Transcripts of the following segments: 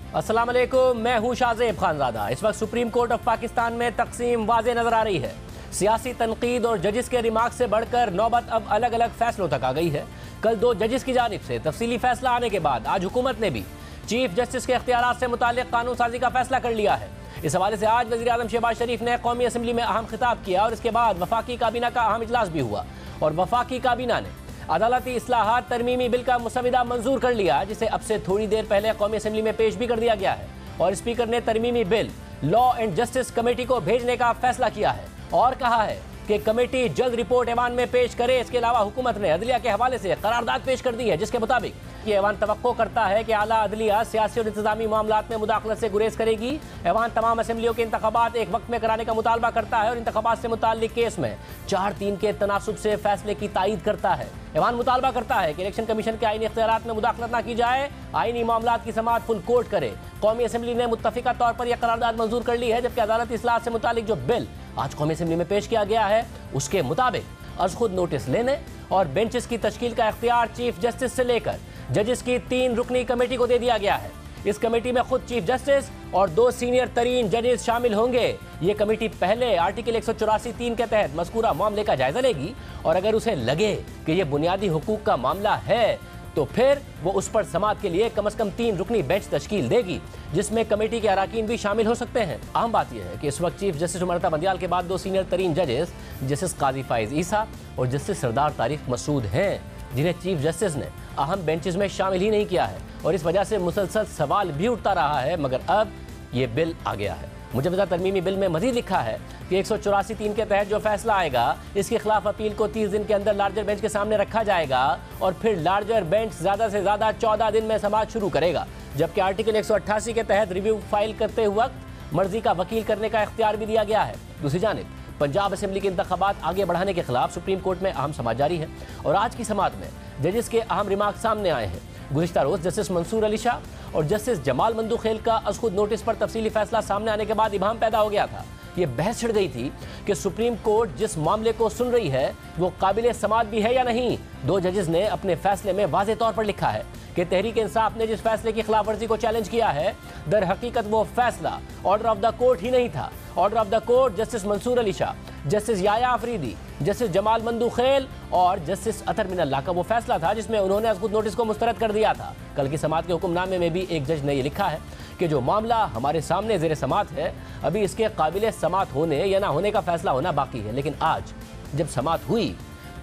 अस्सलाम वालेकुम, मैं हूं शाहजेब खानजादा। इस वक्त सुप्रीम कोर्ट ऑफ पाकिस्तान में तकसीम वाज़े नजर आ रही है। सियासी तनकीद और जजिस के रिमार्क से बढ़कर नौबत अब अलग अलग फैसलों तक आ गई है। कल दो जजिस की जानिब से तफसीली फैसला आने के बाद आज हुकूमत ने भी चीफ जस्टिस के इख्तियारात से मुताल्लिक कानून साजी का फैसला कर लिया है। इस हवाले से आज वज़ीर आज़म शहबाज शरीफ ने कौमी असम्बली में अहम खिताब किया और इसके बाद वफाकी काबीना का अहम इजलास भी हुआ और वफाकी काबीना ने अदालती इस्लाहात तरमीमी बिल का मुसविदा मंजूर कर लिया, जिसे अब से थोड़ी देर पहले कौमी असम्बली में पेश भी कर दिया गया है और स्पीकर ने तरमीमी bill law and justice committee को भेजने का फैसला किया है और कहा है कि कमेटी जल्द रिपोर्ट ऐवान में पेश करे। इसके अलावा हुकूमत ने अदलिया के हवाले से करारदाद पेश कर दी है, जिसके मुताबिक ये ऐवान तवक्को करता है कि आला अदलिया सियासी और इंतजामी मामलात में मुदाखलत से गुरेज करेगी। ऐवान तमाम असम्बलियों के इंतखाबात एक वक्त में कराने का मुतालबा करता है और इंतखाबात से मुताल्लिक केस में 4-3 के तनासुब से फैसले की तायीद करता है। ऐवान मुतालबा करता है कि इलेक्शन कमीशन के आईनी इख्तियारात में मुदाखलत न की जाए, आईनी मामलात की समाअत फुल कोर्ट करे। कौमी असम्बली ने मुत्तफिका तौर पर यह करारदाद मंजूर कर ली है, जबकि अदालती इस्लाह से मुताल्लिक जो बिल आज कौमी असम्बली में पेश किया गया है उसके मुताबिक अज खुद नोटिस लेने और बेंचेस की तश्कील का इख्तियार चीफ जस्टिस से लेकर जजिस की 3 रुकनी कमेटी को दे दिया गया है। इस कमेटी में खुद चीफ जस्टिस और 2 सीनियर तरीन जजेस शामिल होंगे। ये कमेटी पहले आर्टिकल 184(3) के तहत मज़कूरा मामले का जायजा लेगी और अगर उसे लगे कि यह बुनियादी हुकूक का मामला है तो फिर वो उस पर समाअत के लिए कम से कम 3 रुकनी बेंच तश्कील देगी, जिसमें कमेटी के अराकीन भी शामिल हो सकते हैं। अहम बात यह है कि इस वक्त चीफ जस्टिस उमरता बंदियाल के बाद 2 सीनियर तरीन जजेस जस्टिस काजी फाइज ईसा और जस्टिस सरदार तारिक मसूद हैं, जिन्हें चीफ जस्टिस ने अहम बेंचेस में शामिल ही नहीं किया है और इस वजह से मुसलसल सवाल भी उठता रहा है। मगर अब ये बिल आ गया है। मुजवदा तरमीमी बिल में मजीद लिखा है कि 184(3) के तहत जो फैसला आएगा इसके खिलाफ अपील को 30 दिन के अंदर लार्जर बेंच के सामने रखा जाएगा और फिर लार्जर बेंच ज़्यादा से ज़्यादा 14 दिन में समाअत शुरू करेगा। जबकि आर्टिकल 188 के तहत रिव्यू फाइल करते वक्त मर्जी का वकील करने का इख्तियार भी दिया गया है। दूसरी जानिब पंजाब असम्बली के इंतखाबात आगे बढ़ाने के खिलाफ सुप्रीम कोर्ट में अहम समाअत जारी है और आज की समाअत में जजिस के अहम रिमार्क सामने आए हैं। गुज़िश्ता रोज़ जस्टिस मंसूर अली शाह और जस्टिस जमाल मंदूखेल का अज खुद नोटिस पर तफसीली फैसला सामने आने के बाद इबाहम पैदा हो गया था। ये बहस छिड़ गई थी कि सुप्रीम कोर्ट जिस मामले को सुन रही है वो काबिल समाअत भी है या नहीं। 2 जजेस ने अपने फैसले में वाज़े तौर पर लिखा है कि तहरीक इंसाफ ने जिस फैसले की खिलाफ वर्जी को चैलेंज किया है दर हकीकत वो फैसला ऑर्डर ऑफ द कोर्ट ही नहीं था। Order of the court justice Mansoor Ali Shah, justice Yahya Afridi, justice Jamal Mandokhel और जस्टिस अतर मिनल्लाह का वो फैसला था जिसमें उन्होंने अज खुद नोटिस को मुस्तरद कर दिया था। कल की समाअत के हुक्मनामे में भी एक जज ने यह लिखा है कि जो मामला हमारे सामने ज़ेर समाअत है अभी इसके काबिल समाअत होने या ना होने का फैसला होना बाकी है। लेकिन आज जब समाअत हुई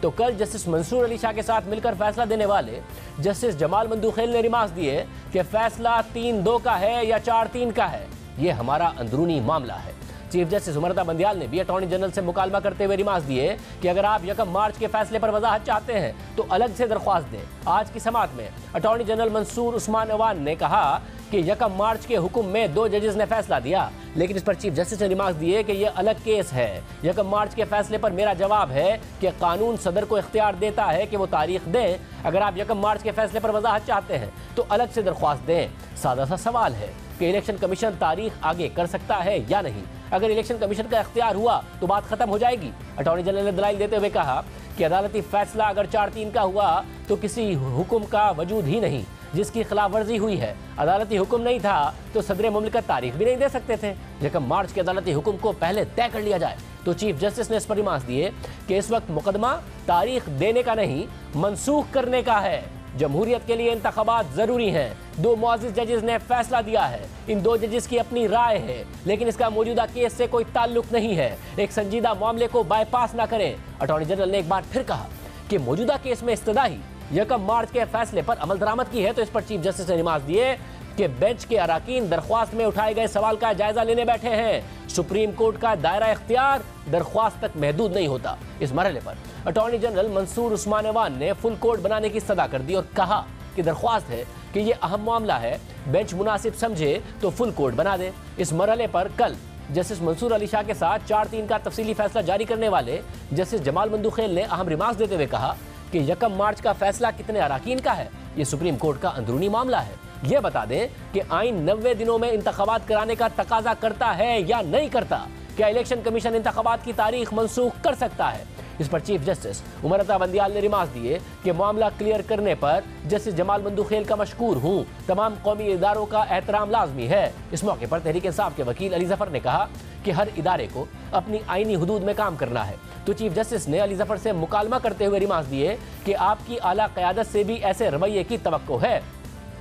तो कल जस्टिस मंसूर अली शाह के साथ मिलकर फैसला देने वाले जस्टिस जमाल मंदूखेल ने रिमार्क दिए कि फैसला 3-2 का है या 4-3 का है, ये हमारा अंदरूनी मामला है। चीफ जस्टिस उमरता बंदियाल ने भी अटॉर्नी जनरल से मुकालमा करते हुए रिमार्क दिए कि अगर आप 1 मार्च के फैसले पर वजाहत चाहते हैं तो अलग से दरख्वास्त दें। आज की समाअत में अटॉर्नी जनरल मंसूर उस्मान अवान ने कहा कि 1 मार्च के हुक्म में 2 जजेस ने फैसला दिया, लेकिन इस पर चीफ जस्टिस ने रिमार्क दिए कि यह अलग केस है। 1 मार्च के फैसले पर मेरा जवाब है कि कानून सदर को इख्तियार देता है कि वो तारीख दें। अगर आप 1 मार्च के फैसले पर वजाहत चाहते हैं तो अलग से दरख्वास्त दें। सादा सा सवाल है कि इलेक्शन कमीशन तारीख आगे कर सकता है या नहीं। अगर इलेक्शन कमीशन का इख्तियार हुआ तो बात खत्म हो जाएगी। अटॉर्नी जनरल ने दलाइल देते हुए कहा कि अदालती फैसला अगर 4-3 का हुआ तो किसी हुक्म का वजूद ही नहीं जिसकी खिलाफ वर्जी हुई है। अदालती हुक्म नहीं था तो सदर मुमलिकत तारीख भी नहीं दे सकते थे। 1 मार्च के अदालती हुक्म को पहले तय कर लिया जाए। तो चीफ जस्टिस ने इस पर रिमार्क दिए कि इस वक्त मुकदमा तारीख देने का नहीं मनसूख करने का है। जमहूरियत के लिए इंतखाबात जरूरी हैं। 2 मुअज़्ज़िज़ जजेस ने फैसला दिया है। इन 2 जजेस की अपनी राय है, लेकिन इसका मौजूदा केस से कोई ताल्लुक नहीं है। एक संजीदा मामले को बाईपास ना करें। अटॉर्नी जनरल ने एक बार फिर कहा कि मौजूदा केस में इस्तदाही 1 मार्च के फैसले पर अमल दरामद की है। तो इस पर चीफ जस्टिस ने रिमार्क दिए कि बेंच के अराकीन दरख्वास्त में उठाए गए सवाल का जायजा लेने बैठे हैं। सुप्रीम कोर्ट का दायरा इख्तियार दरख्वास्त तक महदूद नहीं होता। इस मरहले पर अटॉर्नी जनरल मंसूर उस्मान अवान ने फुल कोर्ट बनाने की सदा कर दी और कहा कि दरख्वास्त है कि ये अहम मामला है, बेंच मुनासिब समझे तो फुल कोर्ट बना दे। इस मरहले पर कल जस्टिस मंसूर अली शाह के साथ 4-3 का तफसीली फैसला जारी करने वाले जस्टिस जमाल मंदूखेल ने अहम रिमार्क देते हुए कहा कि 1 मार्च का फैसला कितने अराकीन का है ये सुप्रीम कोर्ट का अंदरूनी मामला है। ये बता दें कि आइन 90 दिनों में इंतखाबात कराने का तकाजा करता है या नहीं करता। क्या इलेक्शन कमीशन इंतखाबात की तारीख मनसूख कर सकता है? इस पर चीफ जस्टिस उमर अता बंदियाल ने रिमार्क्स दिए कि मामला क्लियर करने पर जस्टिस जमाल मंदूखेल का मशकूर हूं, तमाम कौमी इदारों का एहतराम लाजमी है। इस मौके पर तहरीक इंसाफ के वकील अली जफर ने कहा कि हर इदारे को अपनी आईनी हुदूद में काम करना है। तो चीफ जस्टिस ने अली जफर से मुकालमा करते हुए रिमार्क्स दिए कि आपकी आला क़यादत से भी ऐसे रवैये की तवक्को है।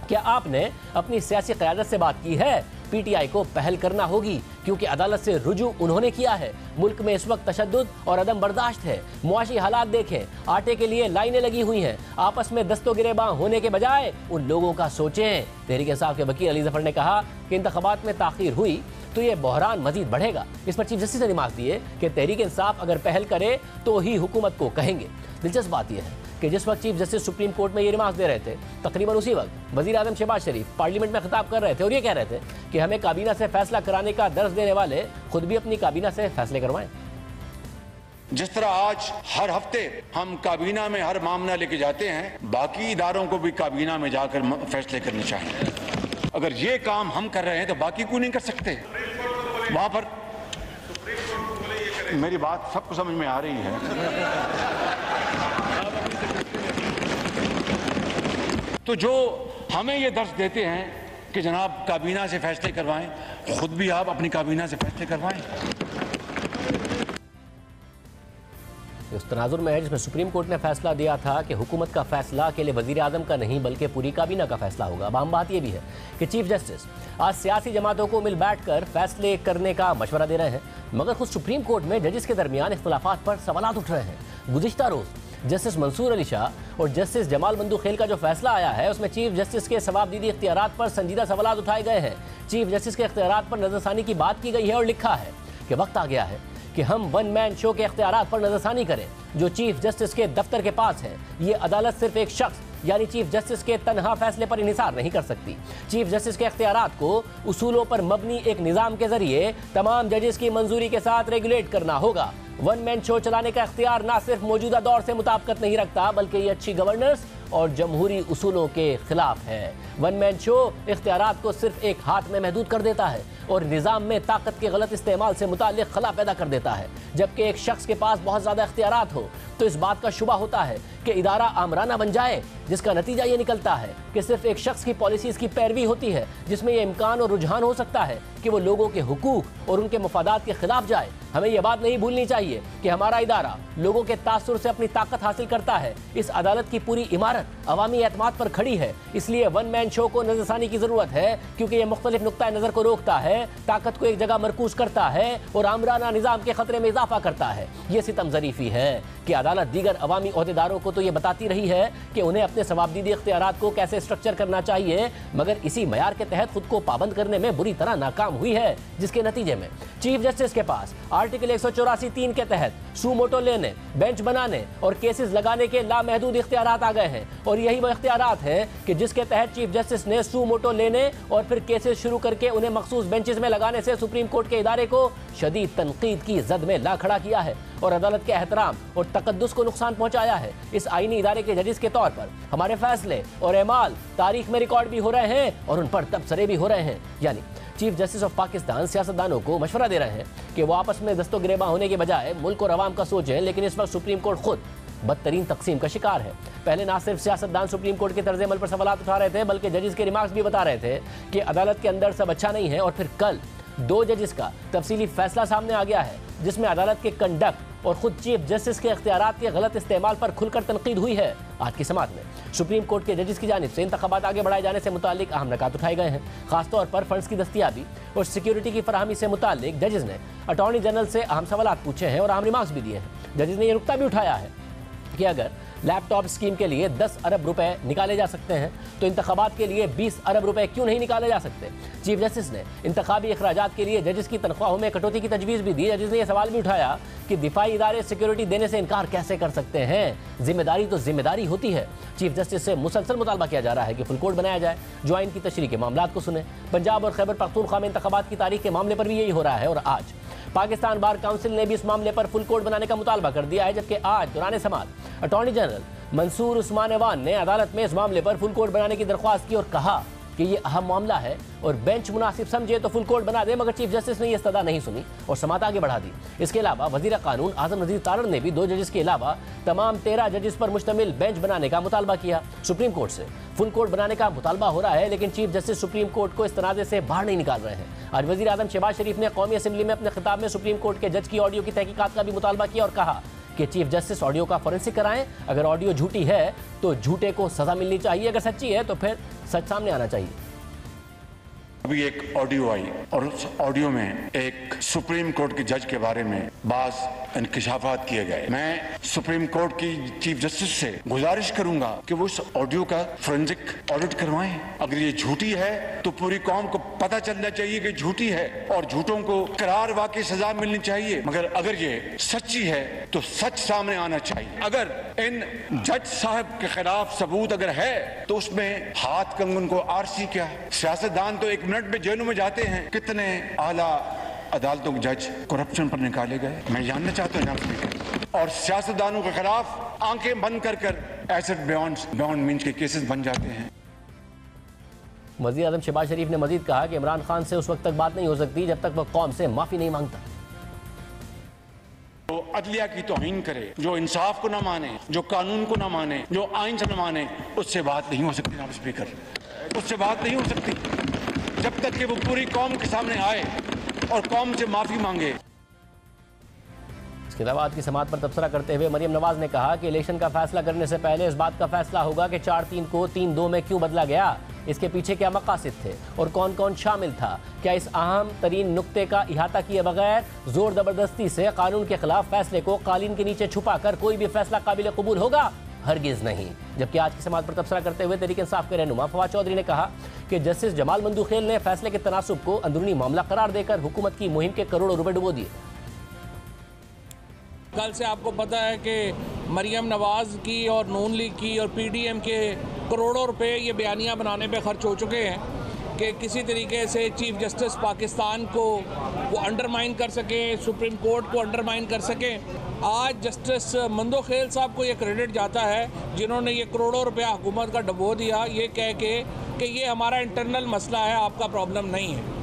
क्या आपने अपनी सियासी क़यादत से बात की है? पीटीआई को पहल करना होगी क्योंकि अदालत से रुजू उन्होंने किया है। मुल्क में इस वक्त तशद्दुद और अदम बर्दाश्त है। मुआशी हालात देखें, आटे के लिए लाइनें लगी हुई हैं। आपस में दस्तोगिरेबां होने के बजाय उन लोगों का सोचें। तहरीक इंसाफ के वकील अली जफर ने कहा कि इंतखाबात में ताखीर हुई तो ये बहरान मजीद बढ़ेगा। इस पर चीफ जस्टिस ने रिमार्क दिए कि तहरीक इंसाफ अगर पहल करे तो ही हुकूमत को कहेंगे। दिलचस्प बात यह है कि जिस वक्त चीफ जस्टिस सुप्रीम कोर्ट में ये रिमार्क दे रहे थे, तकरीबन उसी वक्त वजीर आजम शहबाज शरीफ पार्लियामेंट में खिताब कर रहे थे और ये कह रहे थे कि हमें काबीना से फैसला कराने का दर्ज देने वाले खुद भी अपनी काबीना से फैसले करवाएं। जिस तरह आज हर हफ्ते हम काबीना में हर मामला लेके जाते हैं, बाकी इदारों को भी काबीना में जाकर फैसले करने चाहिए। अगर ये काम हम कर रहे हैं तो बाकी क्यों नहीं कर सकते? वहां पर मेरी बात सबको समझ में आ रही है। तो जो हमें ये दर्ज देते हैं कि जनाब काबीना से फैसले करवाएं, खुद भी आप अपनी काबीना से फैसले करवाएं। उस तनाजुर में है जिसमें सुप्रीम कोर्ट ने फैसला दिया था कि हुकूमत का फैसला अकेले वजीर आजम का नहीं बल्कि पूरी काबीना का फैसला होगा। अब अहम बात यह भी है कि चीफ जस्टिस आज सियासी जमातों को मिल बैठकर फैसले करने का मशवरा दे रहे हैं, मगर खुद सुप्रीम कोर्ट में जजिस के दरमियान इख्तिलाफात पर सवालात उठ रहे हैं। गुज़िश्ता रोज जस्टिस मंसूर अली शाह और जस्टिस जमाल मंदूखेल का जो फैसला आया है उसमें चीफ जस्टिस के सवाबदीदी इख्तियारात पर संजीदा सवालात उठाए गए हैं। चीफ जस्टिस के इख्तियारात पर नजरसानी की बात की गई है और लिखा है कि वक्त आ गया है कि हम वन मैन शो के इख्तियारात पर नजरसानी करें जो चीफ जस्टिस के दफ्तर के पास है। ये अदालत सिर्फ एक शख्स यानी चीफ जस्टिस के तनहा फैसले पर इन्हिसार नहीं कर सकती। चीफ जस्टिस के इख्तियारात को उसूलों पर मबनी एक निज़ाम के जरिए तमाम जजेस की मंजूरी के साथ रेगुलेट करना होगा। वन मैन शो चलाने का इख्तियार ना सिर्फ मौजूदा दौर से मुताबिकत नहीं रखता बल्कि ये अच्छी गवर्नेंस और जमहूरी उसूलों के खिलाफ है। वन मैन शो इख्तियारात को सिर्फ एक हाथ में महदूद कर देता है और निज़ाम में ताकत के गलत इस्तेमाल से मुताल्लिक खला पैदा कर देता है। जबकि एक शख्स के पास बहुत ज़्यादा इख्तियारात हो तो इस बात का शुबा होता है कि इदारा आमराना बन जाए, जिसका नतीजा ये निकलता है कि सिर्फ एक शख्स की पॉलिसीज़ की पैरवी होती है, जिसमें यह इम्कान और रुझान हो सकता है कि वो लोगों के हुकूक और उनके मफादात के खिलाफ जाए। हमें यह बात नहीं भूलनी चाहिए कि हमारा इदारा लोगों के तासुर से अपनी ताकत हासिल करता है। इस अदालत की पूरी इमारत अवामी एतमाद पर खड़ी है, इसलिए वन मैन शो को नजरसानी की जरूरत है क्योंकि यह मुख्तलिफ नुक्ता नज़र को रोकता है, ताकत को एक जगह मरकूज करता है और आमराना निज़ाम के खतरे में इजाफा करता है। ये सितम ज़रीफ़ी है कि अदालत दीगर अवामी ओहदेदारों को तो ये बताती रही है कि उन्हें अपने सवाबदीदी इख्तियारात को कैसे स्ट्रक्चर करना चाहिए, मगर इसी मयार के तहत खुद को पाबंद करने में बुरी तरह नाकाम हुई है, जिसके नतीजे में चीफ जस्टिस के पास आर्टिकल 184(3) के तहत सू मोटो लेने, बेंच बनाने और केसेस लगाने के लामहदूद इख्तियारात आ गए हैं। और यही वो इख्तियारात हैं कि जिसके तहत चीफ जस्टिस ने सू मोटो लेने और फिर केसेस शुरू करके उन्हें मखसूस बेंचेस में लगाने से सुप्रीम कोर्ट के इदारे को शदीद तनकीद की जद में ला खड़ा किया है और अदालत के एहतराम और तकद्दुस को नुकसान पहुंचाया है। इस आईनी इदारे के जजिस के तौर पर हमारे फैसले और एमाल तारीख में रिकॉर्ड भी हो रहे हैं और उन पर तबसरे भी हो रहे हैं। यानी चीफ जस्टिस ऑफ पाकिस्तान सियासतदानों को मशवरा दे रहे हैं कि वो आपस में दस्तोगिरेबा होने के बजाय मुल्क और अवाम का सोचें, लेकिन इस वक्त सुप्रीम कोर्ट खुद बदतरीन तकसीम का शिकार है। पहले ना सिर्फ सियासतदान सुप्रीम कोर्ट के तर्ज अमल पर सवाल उठा रहे थे बल्कि जजिस के रिमार्क्स भी बता रहे थे कि अदालत के अंदर सब अच्छा नहीं है, और फिर कल 2 जजिस का तफसीली फैसला सामने आ गया है जिसमें अदालत के कंडक्ट और खुद चीफ जस्टिस के इख्तियारात के गलत इस्तेमाल पर खुलकर तनकीद हुई है। आज की समात में सुप्रीम कोर्ट के जजिस की जानिब से इंतखाबात आगे बढ़ाए जाने से मुतालिक अहम नकात उठाए गए हैं। खासतौर पर फंड्स की दस्तियाबी और सिक्योरिटी की फराहमी से मुतालिक जजिस ने अटॉर्नी जनरल से अहम सवाल पूछे हैं और अहम रिमार्क्स भी दिए हैं। जजिस ने यह नुकता भी उठाया है कि अगर लैपटॉप स्कीम के लिए 10 अरब रुपए निकाले जा सकते हैं तो इंतखाबात के लिए 20 अरब रुपए क्यों नहीं निकाले जा सकते। चीफ जस्टिस ने इंतखाबी अखराजात के लिए जजिस की तनख्वाहों में कटौती की तजवीज़ भी दी। जजिस ने यह सवाल भी उठाया कि दिफाई इदारे सिक्योरिटी देने से इनकार कैसे कर सकते हैं, जिम्मेदारी तो जिम्मेदारी होती है। चीफ जस्टिस से मुसलसल मुतालबा किया जा रहा है कि फुल कोर्ट बनाया जाए जो आइन की तशरीह के मामलात को सुने। पंजाब और खैबर पख्तूनख्वा में इंतखाबात की तारीख के मामले पर भी यही हो रहा है और आज पाकिस्तान बार काउंसिल ने भी इस मामले पर फुल कोर्ट बनाने का मुतालबा कर दिया है, जबकि आज दौरान समाअत अटॉर्नी जनरल मंसूर उस्मान अवान ने अदालत में इस मामले पर फुल कोर्ट बनाने की दरख्वास्त की और कहा कि ये अहम मामला है और बेंच मुनासिब समझे तो फुल कोर्ट बना दे, मगर चीफ जस्टिस ने यह इस्तदा नहीं सुनी और समात आगे बढ़ा दी। इसके अलावा वजीर कानून आजम नजीर तारड़ ने भी 2 जजेस के अलावा तमाम 13 जजेस पर मुश्तमिल बेंच बनाने का मुतालबा किया। सुप्रीम कोर्ट से फुल कोर्ट बनाने का मुतालबा हो रहा है, लेकिन चीफ जस्टिस सुप्रीम कोर्ट को इस तनाज़े से बाहर नहीं निकाल रहे हैं। आज वजीर आजम शहबाज शरीफ ने कौमी असम्बली में अपने खिताब में सुप्रीम कोर्ट के जज की ऑडियो की तहकीकात का भी मुतालबा किया और कहा कि चीफ जस्टिस ऑडियो का फोरेंसिक कराएं। अगर ऑडियो झूठी है तो झूठे को सजा मिलनी चाहिए, अगर सच्ची है तो फिर सच सामने आना चाहिए। अभी एक ऑडियो आई और उस ऑडियो में एक सुप्रीम कोर्ट के जज के बारे में बाज़ इंकिशाफात किए गए। मैं सुप्रीम कोर्ट की चीफ जस्टिस से गुजारिश करूंगा कि वो उस ऑडियो का फोरेंसिक ऑडिट करवाएं। अगर ये झूठी है तो पूरी कौम को पता चलना चाहिए कि झूठी है और झूठों को करार वाकई सजा मिलनी चाहिए, मगर अगर ये सच्ची है तो सच सामने आना चाहिए। अगर इन जज साहब के खिलाफ सबूत अगर है तो उसमें हाथ कंगन को आरसी क्या, सियासतदान तो 1 मिनट में जेलों में जाते हैं। कितने आला अदालतों के जज करप्शन पर निकाले गए, मैं जानना चाहता हूँ। और सियासतदानों के खिलाफ आंखें बंद कर एसेट बियॉन्ड मींस के केसेस बन जाते हैं। वज़ीर आज़म शहबाज शरीफ ने मजीद कहा कि इमरान खान से उस वक्त तक बात नहीं हो सकती जब तक वह कौम से माफी नहीं मांगता। जो अदलिया की तौहीन करे, जो इंसाफ को ना माने, जो कानून को ना माने, जो आइन से ना माने, उससे बात नहीं हो सकती। जनाब स्पीकर, उससे बात नहीं हो सकती जब तक कि वो पूरी कौम के सामने आए और कौम से माफी मांगे। इसके अलावा आज की समात पर तबसरा करते हुए मरियम नवाज ने कहा कि इलेक्शन का फैसला करने से पहले इस बात का फैसला होगा कि 4-3 को 3-2 में क्यों बदला गया, इसके पीछे क्या मकासद थे और कौन कौन शामिल था। क्या इस अहम तरीन नुक्ते का इहाता किए बगैर जोर जबरदस्ती से कानून के खिलाफ फैसले को कालीन के नीचे छुपा कर कोई भी फैसला काबिल कबूल होगा? हरगिज नहीं। जबकि आज की समात पर तबसरा करते हुए तहरीक इंसाफ के रहनुमा फवाद चौधरी ने कहा कि जस्टिस जमाल मंदूखेल ने फैसले के तनासुब को अंदरूनी मामला करार देकर हुकूमत की मुहिम के करोड़ों रुपए डुबो दिए। कल से आपको पता है कि मरियम नवाज की और नून लीग की और पीडीएम के करोड़ों रुपए ये बयानियां बनाने पे खर्च हो चुके हैं कि किसी तरीके से चीफ जस्टिस पाकिस्तान को वो अंडरमाइन कर सकें, सुप्रीम कोर्ट को अंडरमाइन कर सकें। आज जस्टिस मंदोखेल साहब को ये क्रेडिट जाता है जिन्होंने ये करोड़ों रुपया हुकूमत का डुबो दिया, ये कह के कि ये हमारा इंटरनल मसला है, आपका प्रॉब्लम नहीं है।